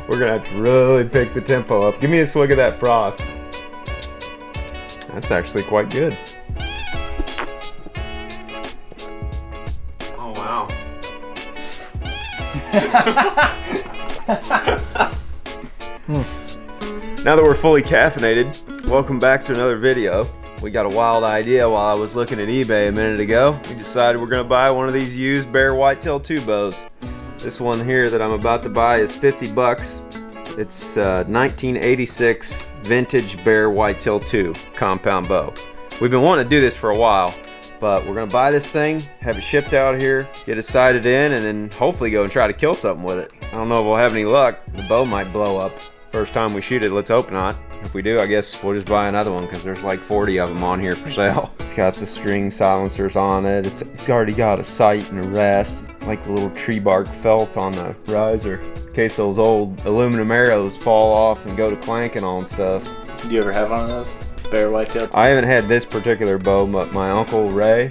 We're gonna have to really pick the tempo up. Give me a swig of that froth. That's actually quite good. Oh wow. Now that we're fully caffeinated, welcome back to another video. We got a wild idea while I was looking at eBay a minute ago. We decided we're gonna buy one of these used Bear Whitetail 2 bows. This one here that I'm about to buy is 50 bucks. It's 1986 vintage Bear Whitetail 2 compound bow. We've been wanting to do this for a while, but we're gonna buy this thing, have it shipped out here, get it sighted in, and then hopefully go and try to kill something with it. I don't know if we'll have any luck. The bow might blow up. First time we shoot it, let's hope not. If we do, I guess we'll just buy another one because there's like 40 of them on here for sale. It's got the string silencers on it. It's already got a sight and a rest, like the little tree bark felt on the riser. In case those old aluminum arrows fall off and go to clanking on stuff. Do you ever have one of those? Bear Whitetail? I haven't had this particular bow, but my Uncle Ray,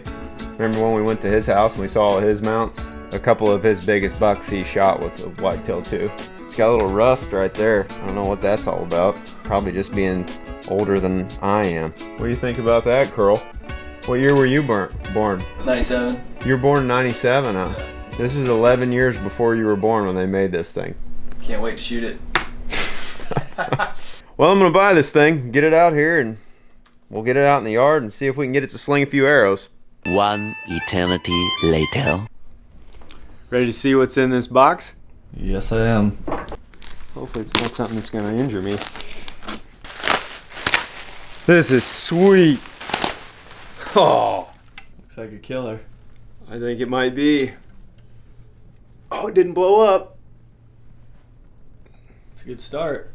remember when we went to his house and we saw his mounts? A couple of his biggest bucks he shot with a Whitetail 2. It's got a little rust right there. I don't know what that's all about. Probably just being older than I am. What do you think about that, Curl? What year were you born? 97. You were born in 97, huh? This is 11 years before you were born when they made this thing. Can't wait to shoot it. Well, I'm gonna buy this thing, get it out here, and we'll get it out in the yard and see if we can get it to sling a few arrows. One eternity later. Ready to see what's in this box? Yes, I am. Hopefully it's not something that's gonna injure me. This is sweet. Oh, Looks like a killer. I think it might be. Oh, it didn't blow up. It's a good start.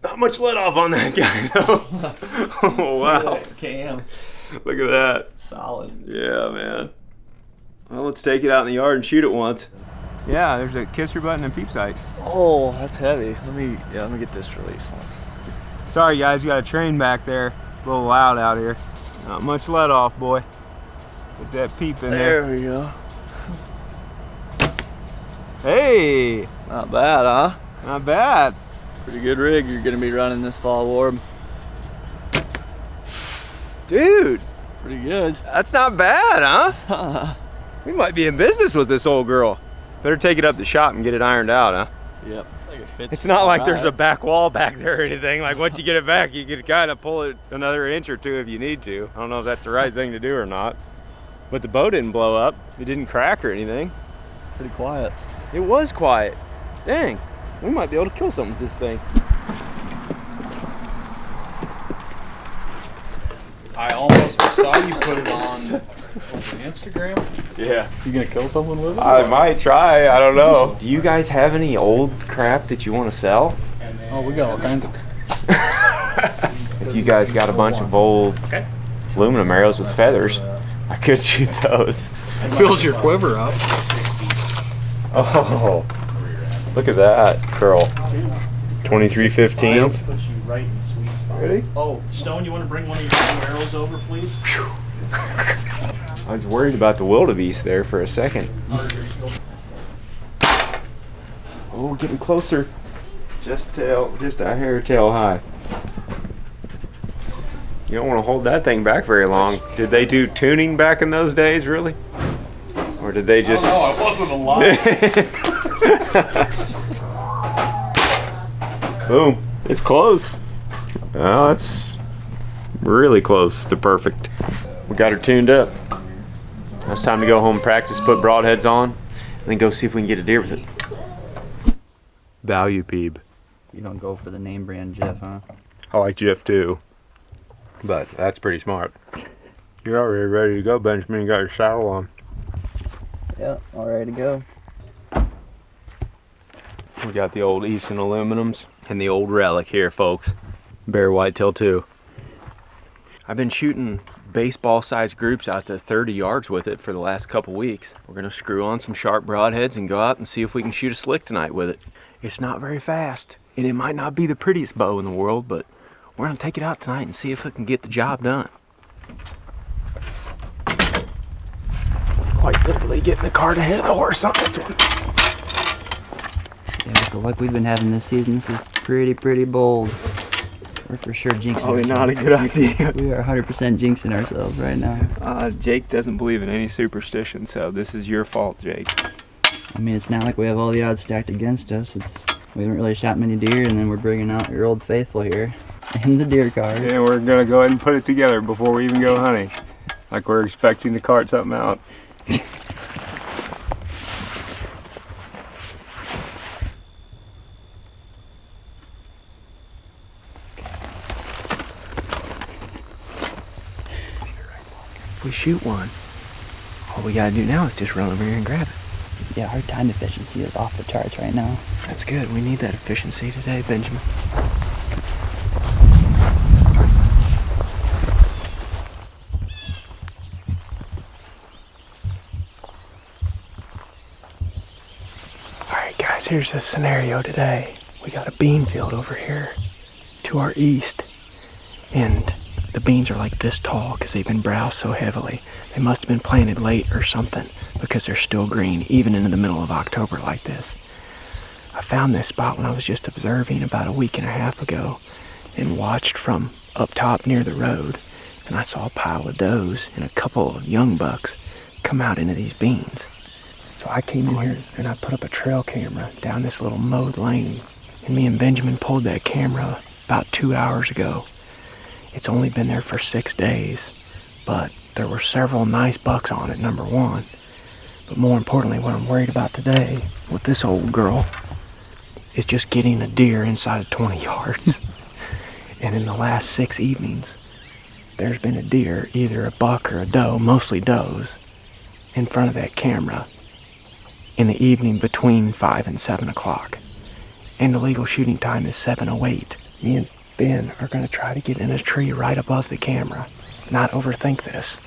Not much let off on that guy though. Oh wow. Cam. Look at that. Solid. Yeah, man. Well, let's take it out in the yard and shoot it once. Yeah, there's a kisser button and peep sight. Oh, that's heavy. Let me get this released once. Sorry guys, we got a train back there. It's a little loud out here. Not much let off, boy. Put that peep in there. There we go. Hey! Not bad, huh? Not bad. Pretty good rig you're gonna be running this fall, Warb. Dude, Pretty good. that's not bad, huh? We might be in business with this old girl. Better take it up to the shop and get it ironed out, huh? Yep. Like it fits. It's not like there's a right. back wall back there or anything. Like once you get it back, you can kind of pull it another inch or two if you need to. I don't know if that's the right thing to do or not. But the bow didn't blow up. It didn't crack or anything. Pretty quiet. It was quiet. Dang, we might be able to kill something with this thing. I almost saw you put it on Instagram. Yeah. You gonna kill someone with it? I might try, I don't know. Do you guys have any old crap that you want to sell? Oh, we got all kinds of. If you guys got a bunch of old aluminum arrows with feathers, I could shoot those. It fills your quiver up. Oh, look at that curl. 2315s. Put you right in the sweet spot. Ready? Oh, Stone, you want to bring one of your new arrows over, please? I was worried about the wildebeest there for a second. Oh, getting closer. Just a hair tail high. You don't want to hold that thing back very long. Did they do tuning back in those days, really? Or did they just... Oh, no, I wasn't alive. Boom. It's close. Oh, it's really close to perfect. We got her tuned up. Now it's time to go home and practice, put broadheads on, and then go see if we can get a deer with it. Value Peeb. You don't go for the name brand Jeff, huh? I like Jeff too. But that's pretty smart. You're already ready to go, Benjamin. You got your saddle on. Yeah, all ready to go. We got the old Easton aluminums and the old relic here, folks. Bear Whitetail 2. I've been shooting baseball-sized groups out to 30 yards with it for the last couple weeks. We're gonna screw on some sharp broadheads and go out and see if we can shoot a slick tonight with it. It's not very fast, and it might not be the prettiest bow in the world, but we're gonna take it out tonight and see if it can get the job done. Quite literally getting the cart ahead of the horse on this one. Yeah, with the luck we've been having this season, this is pretty bold. We're for sure jinxing Probably ourselves. not a good idea. We are 100% jinxing ourselves right now. Jake doesn't believe in any superstition, so this is your fault, Jake. I mean, it's not like we have all the odds stacked against us. We haven't really shot many deer, and then we're bringing out your old faithful here in the deer card. Yeah, we're gonna go ahead and put it together before we even go hunting. Like we're expecting to cart something out. If we shoot one, all we gotta do now is just run over here and grab it. Yeah, our time efficiency is off the charts right now. That's good. We need that efficiency today, Benjamin. Alright guys, here's the scenario today. We got a bean field over here to our east, and the beans are like this tall because they've been browsed so heavily. They must have been planted late or something because they're still green, even into the middle of October like this. I found this spot when I was just observing about a week and a half ago and watched from up top near the road, and I saw a pile of does and a couple of young bucks come out into these beans. So I came in here and I put up a trail camera down this little mowed lane, and me and Benjamin pulled that camera about 2 hours ago. It's only been there for 6 days, but there were several nice bucks on it, number one. But more importantly, what I'm worried about today with this old girl is just getting a deer inside of 20 yards. And in the last 6 evenings, there's been a deer, either a buck or a doe, mostly does, in front of that camera in the evening between 5 and 7 o'clock. And the legal shooting time is 7:08. Me and Ben are going to try to get in a tree right above the camera. Not overthink this.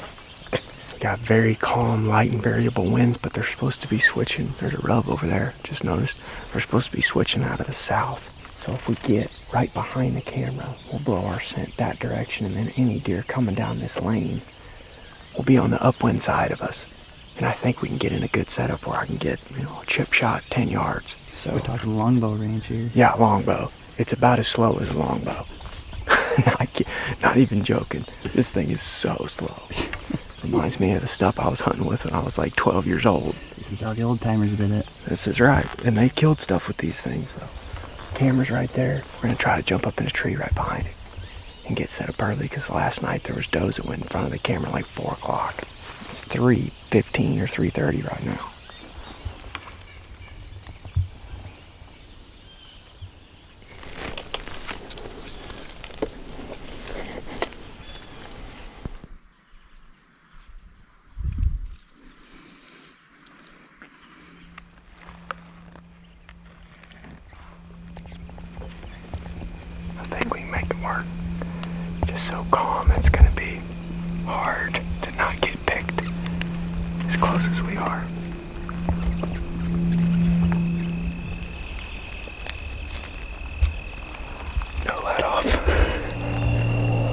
Got very calm, light, and variable winds, but they're supposed to be switching. There's a rub over there, just noticed. They're supposed to be switching out of the south. So if we get right behind the camera, we'll blow our scent that direction, and then any deer coming down this lane will be on the upwind side of us. And I think we can get in a good setup where I can get, a chip shot 10 yards. So We're talking longbow range here. yeah, longbow. It's about as slow as a longbow. Not even joking. This thing is so slow. Reminds me of the stuff I was hunting with when I was like 12 years old. This is how the old timers did it. This is right. And they killed stuff with these things. So, camera's right there. We're going to try to jump up in a tree right behind it and get set up early, because last night there was does that went in front of the camera like 4 o'clock. It's 3:15 or 3:30 right now. I think we can make it work. Just so calm, it's going to be hard to not get picked as close as we are. No let off.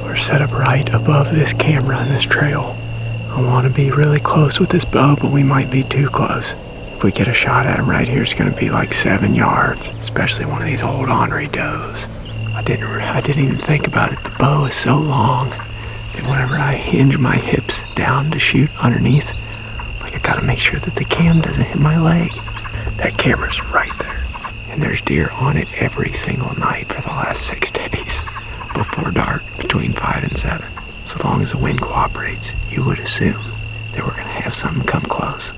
We're set up right above this camera and this trail. I want to be really close with this bow, but we might be too close. If we get a shot at him right here, it's going to be like 7 yards, especially one of these old ornery does. I didn't even think about it. The bow is so long that whenever I hinge my hips down to shoot underneath, like I gotta make sure that the cam doesn't hit my leg. That camera's right there, and there's deer on it every single night for the last 6 days before dark, between 5 and 7. So long as the wind cooperates, you would assume that we're gonna have something come close.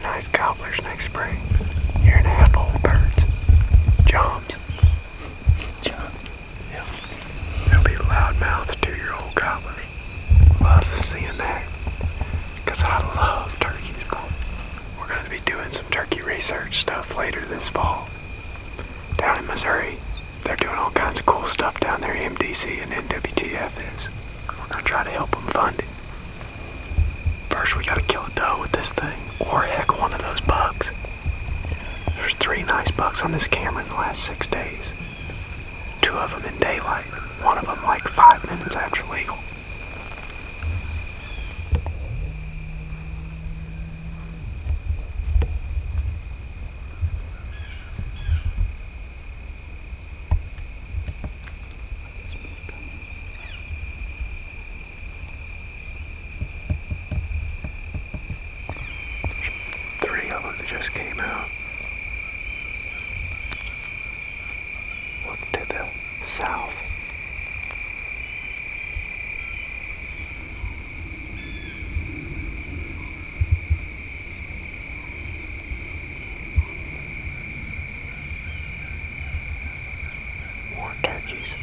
Nice gobblers next spring. Year and a half old birds. Joms. Yeah. They'll be loudmouth 2-year-old gobblers. Love seeing that. because I love turkeys. We're going to be doing some turkey research stuff later this fall. Down in Missouri, they're doing all kinds of cool stuff down there, MDC and NWTF is. We're going to try to help them fund it. First, we got to kill a doe with this thing, or heck, one of those bugs. There's 3 nice bucks on this camera in the last 6 days. 2 of them in daylight, one of them like 5 minutes after legal. Just came out. Look to the south. More turkeys.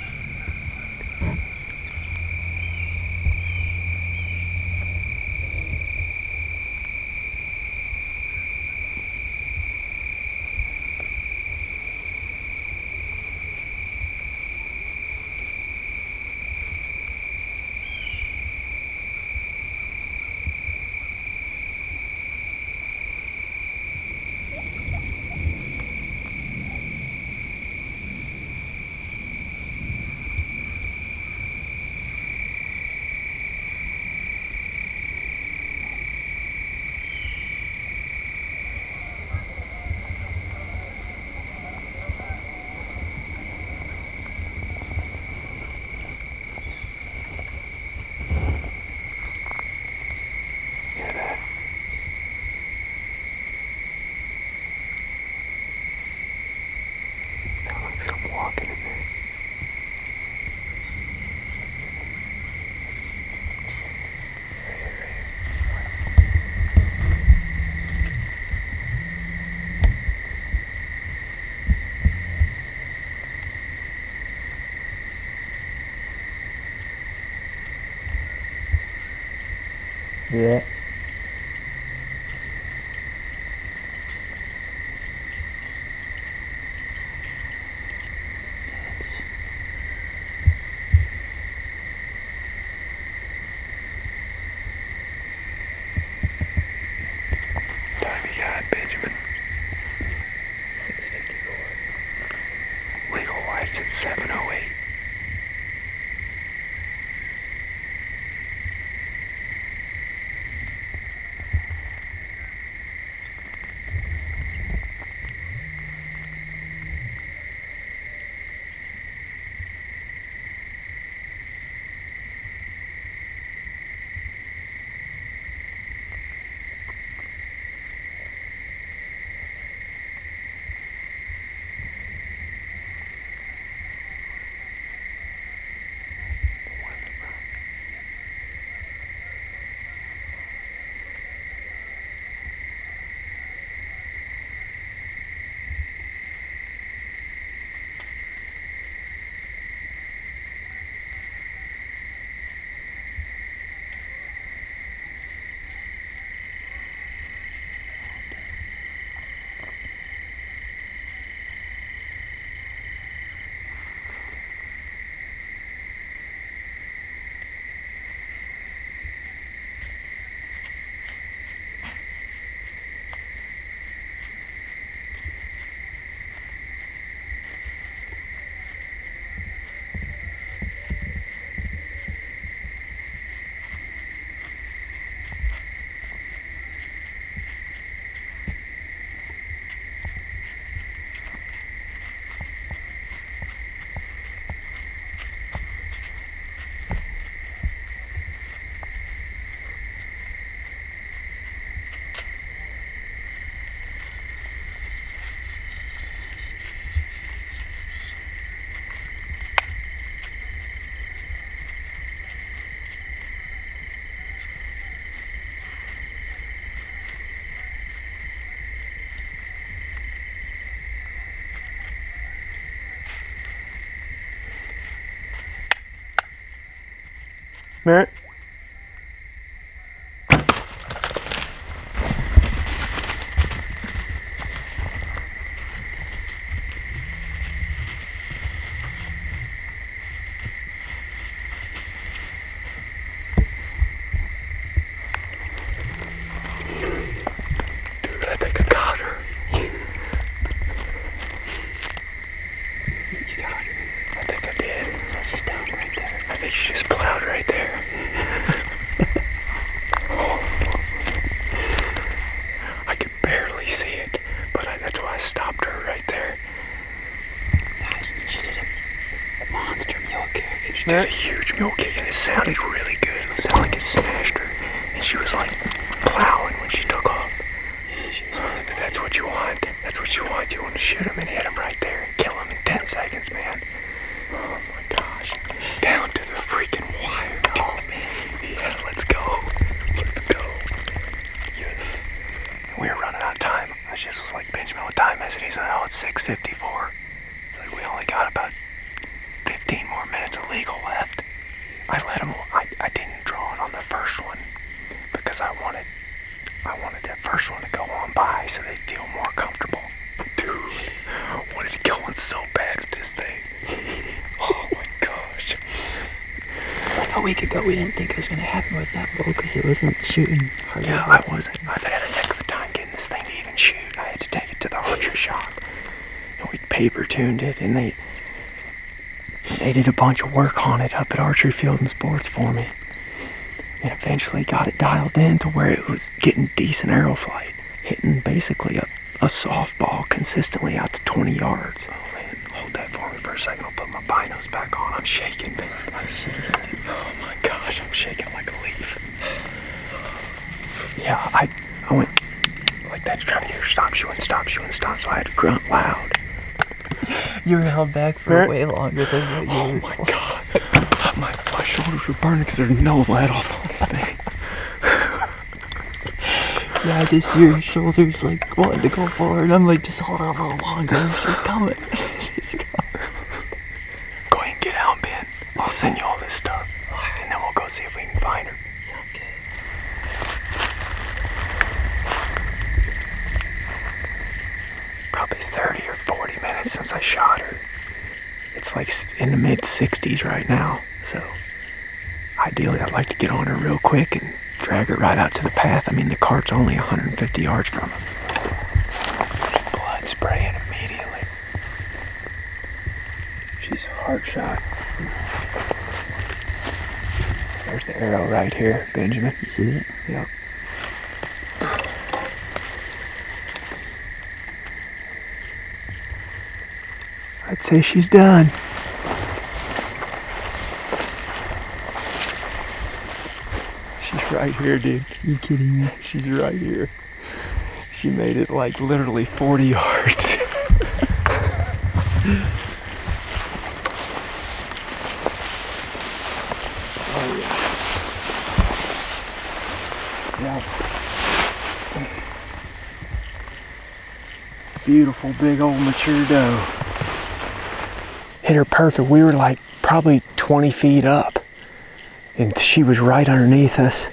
Hear that? Sounds like something walking in there. Yeah. Time you got, Benjamin? 6:54. Legal white's at 7:08. Merritt? did a huge mule kick, and it sounded really good. It sounded like it smashed her. And she was like plowing when she took off. Because that's what you want. That's what you want. You want to shoot him and hit him right there and kill him in 10 seconds, man. Oh my gosh. Down to the freaking wire. Oh man. Yeah, let's go. Let's go. Yes. We were running out of time. I just was like, Benjamin, what time is it? He said, oh, it's 6:54. It's like, we only got about 15 more minutes of legal left. I let him, I didn't draw it on the first one because I wanted that first one to go on by so they'd feel more comfortable. Dude, I wanted to go on so bad with this thing. Oh my gosh. A week ago, we didn't think it was going to happen with that bow because it wasn't shooting hardly. Yeah, I wasn't. I've had a heck of a time getting this thing to even shoot. I had to take it to the archery shop. And we paper tuned it, and they did a bunch of work on it up at Archery Field and Sports for me. And eventually got it dialed in to where it was getting decent arrow flight. Hitting basically a softball consistently out to 20 yards. Oh man, hold that for me for a second. I'll put my binos back on. I'm shaking, man. Oh my gosh, I'm shaking like a leaf. Yeah, I went like that to try to get her stop. She wouldn't stop. So I had to grunt loud. You were held back for way longer than what you Oh were. my god. My shoulders were burning because there's no let off on this thing. Yeah, I just see your shoulders like wanting to go forward. I'm like, just hold it a little longer. She's coming. She's coming. Go ahead and get out, Ben. I'll send you all this stuff. And then we'll go see if we can find her. Sounds good. Probably 30 or 40 minutes since I shot her. It's like in the mid-60s right now. So ideally I'd like to get on her real quick and drag her right out to the path. I mean, the cart's only 150 yards from us. There's blood spraying immediately. She's a hard shot. There's the arrow right here, Benjamin. You see it? Yep. I'd say she's done. She's right here, dude. You kidding me? She's right here. She made it like literally 40 yards. Oh yeah. Yeah. Beautiful big old mature doe. Hit her perfect. We were like probably 20 feet up. And she was right underneath us.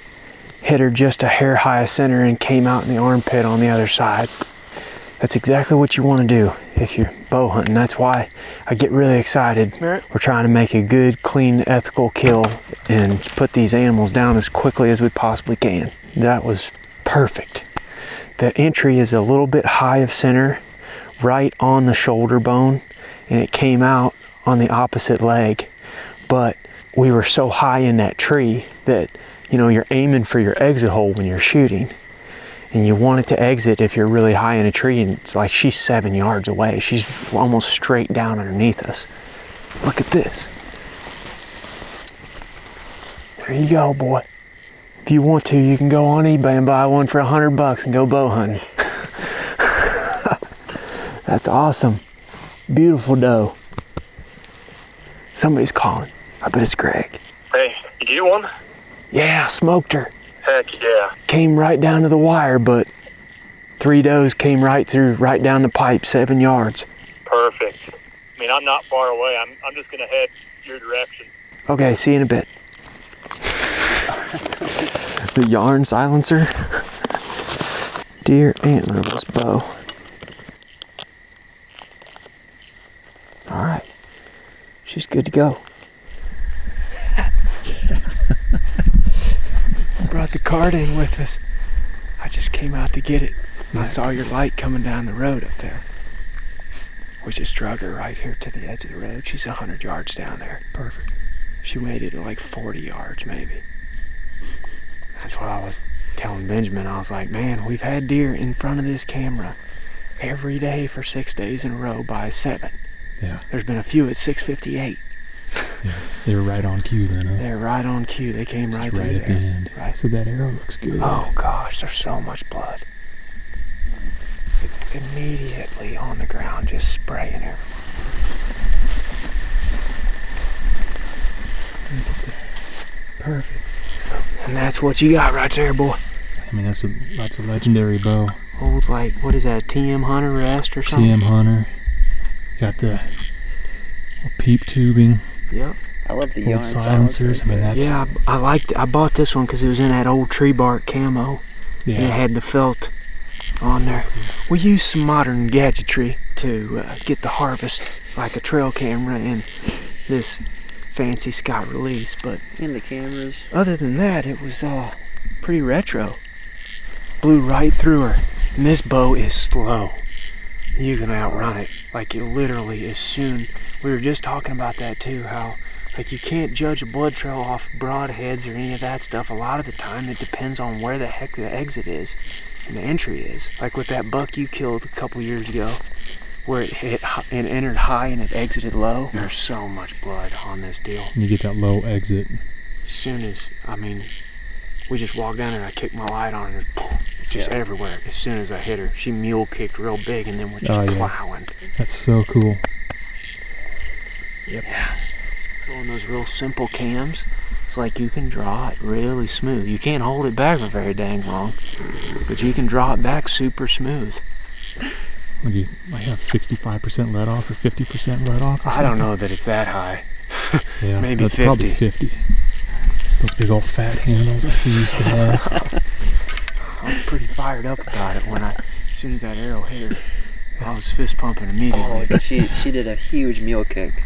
Hit her just a hair high center and came out in the armpit on the other side. That's exactly what you want to do if you're bow hunting. That's why I get really excited. We're trying to make a good, clean, ethical kill and put these animals down as quickly as we possibly can. That was perfect. The entry is a little bit high of center, right on the shoulder bone, and it came out on the opposite leg. But we were so high in that tree that, you know, you're aiming for your exit hole when you're shooting. And you want it to exit if you're really high in a tree, and it's like she's 7 yards away. She's almost straight down underneath us. Look at this. There you go, boy. If you want to, you can go on eBay and buy one for $100 and go bow hunting. That's awesome. Beautiful doe. Somebody's calling. I bet it's Greg. Hey, you get one? Yeah, smoked her. Heck yeah. Came right down to the wire, but 3 does came right through, right down the pipe, 7 yards. Perfect. I mean, I'm not far away. I'm just going to head your direction. Okay, see you in a bit. The yarn silencer. Deer antlerless bow. All right, she's good to go. Brought the cart in with us. I just came out to get it. I saw your light coming down the road up there. We just drug her right here to the edge of the road. She's 100 yards down there. Perfect. She made it like 40 yards maybe. That's what I was telling Benjamin. I was like, man, we've had deer in front of this camera every day for 6 days in a row by 7. Yeah. There's been a few at 6:58. They were right on cue then, huh? They're right on cue. They came right Just through right at there. the end. Right. So that arrow looks good. Oh gosh, there's so much blood. It's immediately on the ground, just spraying everywhere. Perfect. And that's what you got right there, boy. I mean, that's a legendary bow. Old, like, what is that, a TM Hunter rest or something? TM Hunter. Got the peep tubing. Yep. I love the Old yarn silencers. I mean, that's Yeah, I bought this one because it was in that old tree bark camo. yeah. And it had the felt on there. We use some modern gadgetry to get the harvest, like a trail camera and this fancy Scott release, but And the cameras. other than that, it was pretty retro. Blew right through her. And this bow is slow. You can outrun it. Like, it literally, as soon, we were just talking about that too, how like you can't judge a blood trail off broadheads or any of that stuff. A lot of the time it depends on where the heck the exit is and the entry is. Like with that buck you killed a couple years ago, where it hit and entered high and it exited low. There's so much blood on this deal. You get that low exit. As soon as, I mean, we just walked down there and I kicked my light on and it's just everywhere. As soon as I hit her, she mule kicked real big and then was just plowing. That's so cool. Yep. Yeah. So on those real simple cams, it's like you can draw it really smooth. You can't hold it back for very dang long, but you can draw it back super smooth. Would you might have 65% let off or 50% let off or I don't know that it's that high. Yeah, Maybe that's 50. probably 50. Those big old fat handles that we used to have. I was pretty fired up about it when as soon as that arrow hit her, I was fist pumping immediately. Oh, she did a huge mule kick.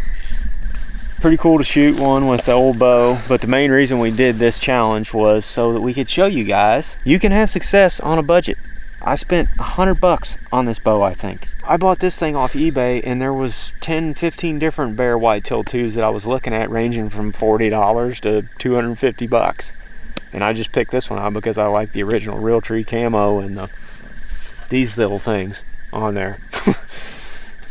Pretty cool to shoot one with the old bow, but the main reason we did this challenge was so that we could show you guys you can have success on a budget. I spent $100 on this bow, I think. I bought this thing off eBay and there was 10, 15 different Bear Whitetail 2s that I was looking at, ranging from $40 to $250. And I just picked this one out because I like the original Realtree camo and these little things on there.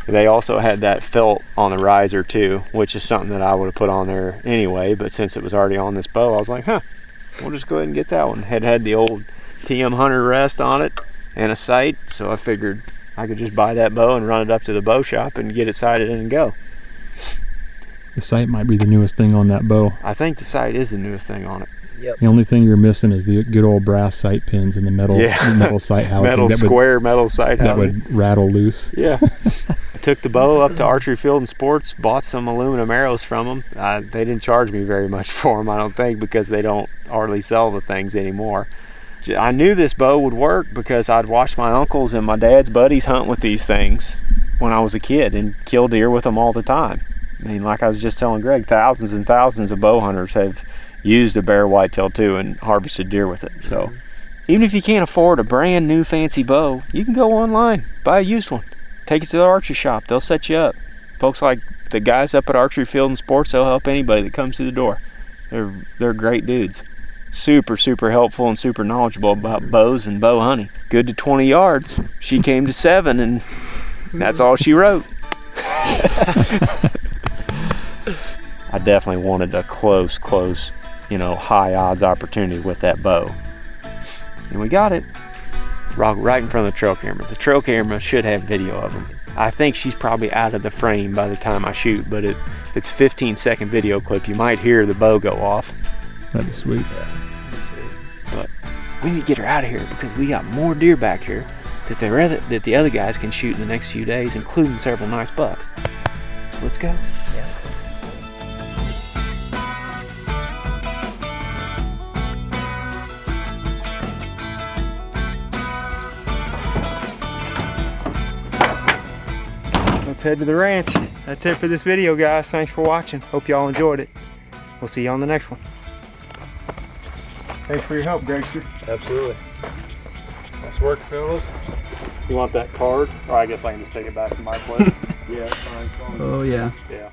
They also had that felt on the riser too, which is something that I would have put on there anyway, but since it was already on this bow, I was like, we'll just go ahead and get that one. Had the old TM Hunter rest on it and a sight, so I figured I could just buy that bow and run it up to the bow shop and get it sighted and go. The sight might be the newest thing on that bow. I think the sight is the newest thing on it. The only thing you're missing is the good old brass sight pins and the metal sight housing. Metal sight housing. That would rattle loose. Yeah. I took the bow up to Archery Field and Sports, bought some aluminum arrows from them. They didn't charge me very much for them, I don't think, because they don't hardly sell the things anymore. I knew this bow would work because I'd watched my uncles and my dad's buddies hunt with these things when I was a kid and kill deer with them all the time. I mean, like I was just telling Greg, thousands and thousands of bow hunters have used a Bear Whitetail 2 and harvested deer with it. So even if you can't afford a brand new fancy bow, you can go online, buy a used one, take it to the archery shop. They'll set you up. Folks like the guys up at Archery Field and Sports, they'll help anybody that comes through the door. They're great dudes. Super, super helpful and super knowledgeable about bows and bow hunting. Good to 20 yards. She came to 7 and that's all she wrote. I definitely wanted a close, high odds opportunity with that bow. And we got it. Right in front of the trail camera. The trail camera should have video of them. I think she's probably out of the frame by the time I shoot, but it's a 15-second video clip. You might hear the bow go off. That'd be sweet. But we need to get her out of here because we got more deer back here that the other guys can shoot in the next few days, including several nice bucks. So let's go. Let's head to the ranch. That's it for this video, guys. Thanks for watching. Hope y'all enjoyed it. We'll see you on the next one. Thanks for your help, Gregster. Absolutely. Nice work, fellas. You want that card? Or I guess I can just take it back to my place. Yeah, it's fine. Oh yeah. Yeah.